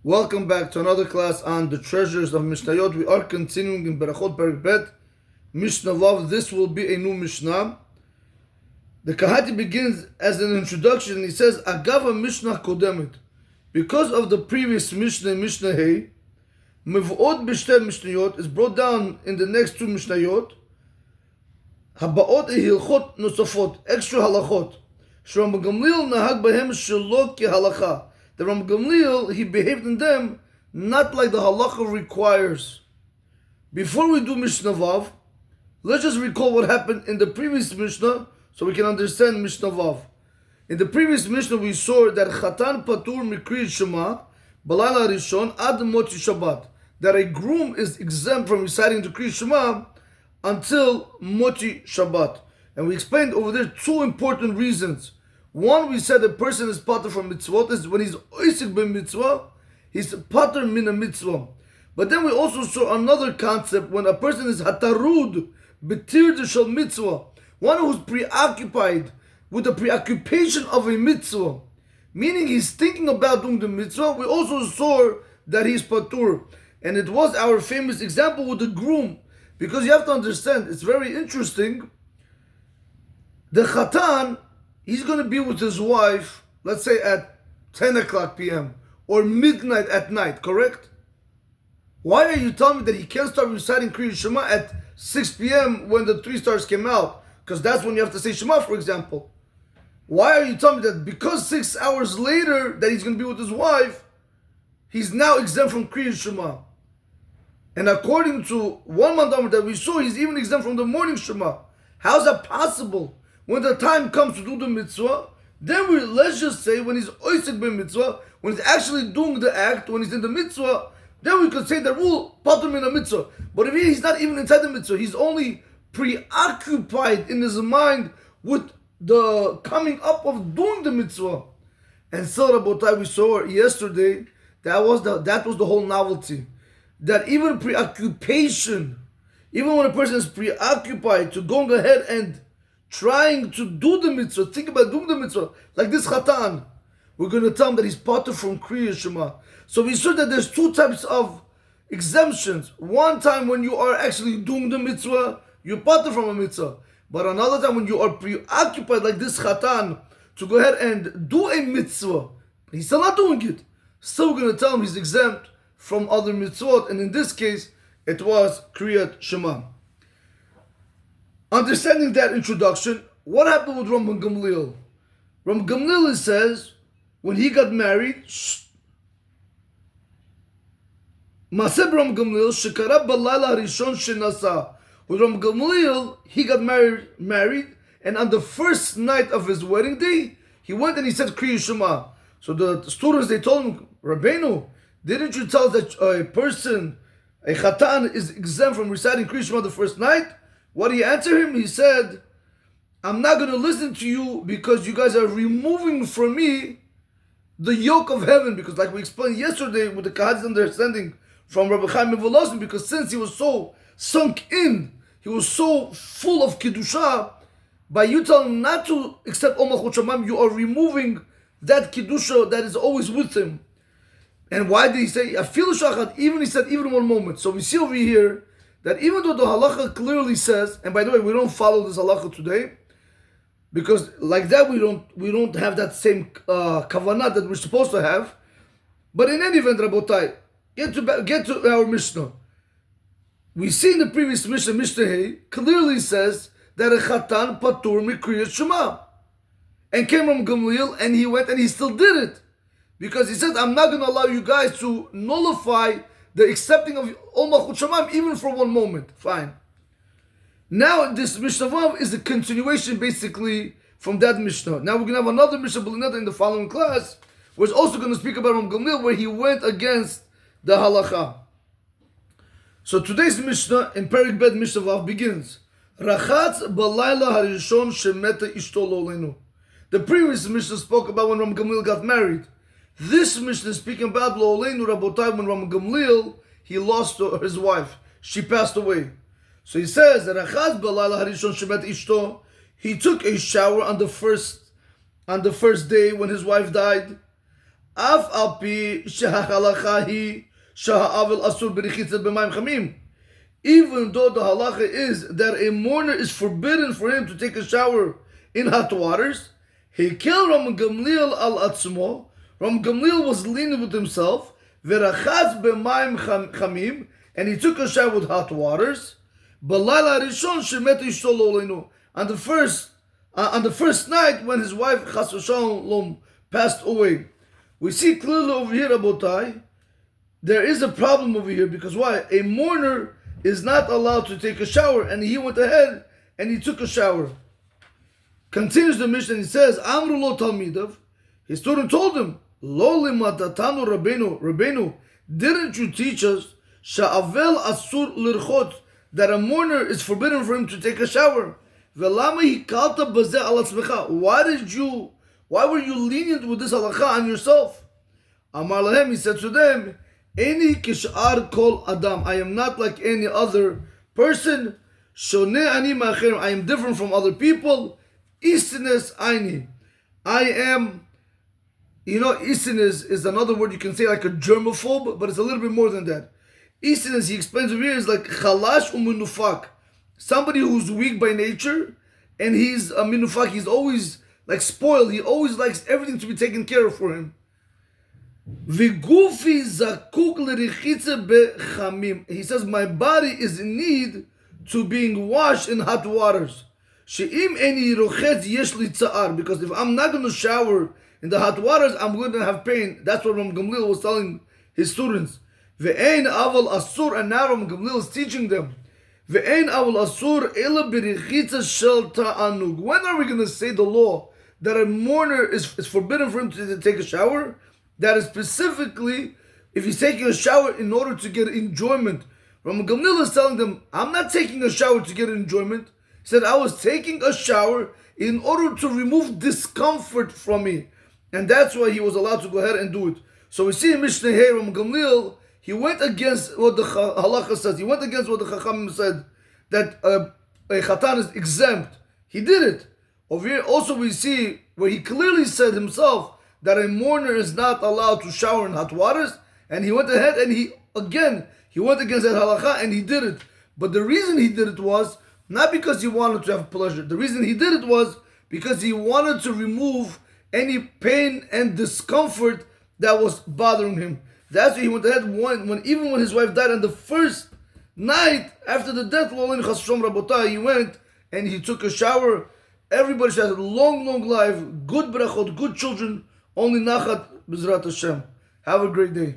Welcome back to another class on the treasures of Mishnayot. We are continuing in Berachot Perek Bet, Mishnah Vav. This will be a new Mishnah. The Kahati begins as an introduction and he says, Agava Mishnah Kodemet. Because of the previous Mishnah, Mishnah Hey, Miv'ot B'shtel Mishnayot is brought down in the next two Mishnayot, Haba'ot Hilchot Nosofot, extra halachot. Shram Gamliel Nahag Bahem Shelo Ki Halacha. The Ram Gamliel, he behaved in them not like the halacha requires. Before we do Mishnah Vav, let's just recall what happened in the previous Mishnah so we can understand Mishnah Vav. In the previous Mishnah we saw that Chatan Patur Mikri Shema Balayla Rishon Ad Moti Shabbat, that a groom is exempt from reciting the Kriya Shema until Moti Shabbat. And we explained over there two important reasons. One, we said a person is pater from mitzvot. Is when he's oisik ben mitzvah, he's pater min a mitzvah. But then we also saw another concept when a person is hatarud betir shel mitzvah, one who's preoccupied with the preoccupation of a mitzvah, meaning he's thinking about doing the mitzvah. We also saw that he's patur, and it was our famous example with the groom, because you have to understand, it's very interesting. The chatan, he's going to be with his wife, let's say at 10 o'clock p.m. or midnight at night, correct? Why are you telling me that he can't start reciting Kriya Shema at 6 p.m. when the 3 stars came out? Because that's when you have to say Shema, for example. Why are you telling me that because 6 hours later that he's going to be with his wife, he's now exempt from Kriya Shema? And according to one mandamar that we saw, he's even exempt from the morning Shema. How's that possible? When the time comes to do the mitzvah, then let's just say when he's oisik ben mitzvah, when he's actually doing the act, when he's in the mitzvah, then we could say the rule, patur min a mitzvah. But if he's not even inside the mitzvah, he's only preoccupied in his mind with the coming up of doing the mitzvah. And so, Rabotai, we saw yesterday, that was the whole novelty. That even preoccupation, even when a person is preoccupied to going ahead and trying to do the mitzvah, think about doing the mitzvah, like this chatan, we're going to tell him that he's patur from Kriya Shema. So we saw that there's two types of exemptions. One time when you are actually doing the mitzvah, you're patur from a mitzvah. But another time when you are preoccupied like this chatan to go ahead and do a mitzvah, he's still not doing it. Still we're going to tell him he's exempt from other mitzvot, and in this case, it was Kriyat Shema. Understanding that introduction, what happened with Ram Gamliel? Ram Gamliel says, when he got married, Maseb Ram Gamliel, Shekara Balayla Rishon Shenasa. With Ram Gamliel, he got married, and on the first night of his wedding day, he went and he said Kriya Shema. So the students, they told him, Rabbeinu, didn't you tell us that a person, a chatan, is exempt from reciting Kriya Shema the first night? What did he answer him? He said, I'm not going to listen to you because you guys are removing from me the yoke of heaven. Because like we explained yesterday with the Kahadi's understanding from Rabbi Chaim Volosin, because since he was so sunk in, he was so full of Kiddusha, by you telling him not to accept Om Malchut Shamayim, you are removing that Kiddusha that is always with him. And why did he say, Afilu Shachad, even he said, even in one moment. So we see over here, that even though the halacha clearly says, and by the way, we don't follow this halacha today, because like that we don't have that same kavanah that we're supposed to have. But in any event, Rabotai, get to our Mishnah. We see in the previous Mishnah, Mishnah Hey, clearly says that a chatan patur mikriyat Shema, and came from Gamliel, and he went and he still did it, because he said, I'm not going to allow you guys to nullify the accepting of Om Malchut Shamayim even for one moment. Fine. Now this Mishnah Vav is a continuation basically from that Mishnah. Now we're going to have another Mishnah B'linata in the following class, where it's also going to speak about Ram Gamliel, where he went against the halacha. So today's Mishnah in Perek Bet Mishnah Vav begins, Rachatz balayla harishon shemeta ishto lo leinu. The previous Mishnah spoke about when Ram Gamliel got married. This Mishnah is speaking about Lo Oleinu Rabotai, when Ram Gamliel, he lost his wife. She passed away. So he says that Achaz Balayla Harishon Shemet Ishto, he took a shower on the first day when his wife died. אף על פי שההלכה היא שהאבל אסור ברחיצה במים חמים. Even though the halacha is that a mourner is forbidden for him to take a shower in hot waters, he killed Ram Gamliel al atzmo. Ram Gamliel was lenient with himself, verachatz b'mayim chamim, and he took a shower with hot waters. B'layla rishon shemet ishto lo leinu. On the first night when his wife Chas v'shalom passed away. We see clearly over here, Rabotai, there is a problem over here because why? A mourner is not allowed to take a shower, and he went ahead and he took a shower. Continues the Mishnah and he says, Amru lo talmidav. His student told him, Lo limatatanu Rabbeinu, didn't you teach us sha'avel asur lirchot, that a mourner is forbidden for him to take a shower? Velama hikalta bazeh al atzmecha. Why were you lenient with this halakha on yourself? Amar lahem, he said to them, Eni kish'ar kol adam. I am not like any other person. Shoneh ani ma'acherim. I am different from other people. Isines aini. I am, isines is another word you can say like a germaphobe, but it's a little bit more than that. Isines, he explains over here, is like chalash u'minufak. Somebody who's weak by nature, and he's a minufak. He's always like spoiled. He always likes everything to be taken care of for him. Vigufi zakuk l'richitze bechamim. He says, my body is in need to being washed in hot waters. She'im eni rochetz yesh li tza'ar. Because if I'm not going to shower in the hot waters, I'm going to have pain. That's what Ram Gamliel was telling his students. Ve'ein aval asur. And now Ram Gamliel is teaching them. Ve'ein aval asur ela b'richitze shel ta'anug. When are we going to say the law that a mourner is forbidden for him to take a shower? That is specifically if he's taking a shower in order to get enjoyment. Ram Gamliel is telling them, I'm not taking a shower to get enjoyment. He said, I was taking a shower in order to remove discomfort from me. And that's why he was allowed to go ahead and do it. So we see in Mishnah here, Ram Gamliel, he went against what the halacha says. He went against what the Chachamim said, that a chatan is exempt. He did it. Over here also we see where he clearly said himself that a mourner is not allowed to shower in hot waters, and he went ahead and he went against that halakha and he did it. But the reason he did it was not because he wanted to have pleasure. The reason he did it was because he wanted to remove any pain and discomfort that was bothering him. That's why he went ahead even when his wife died on the first night after the death, he went and he took a shower. Everybody should have a long, long life, good brachot, good children, only nachat b'zrat Hashem. Have a great day.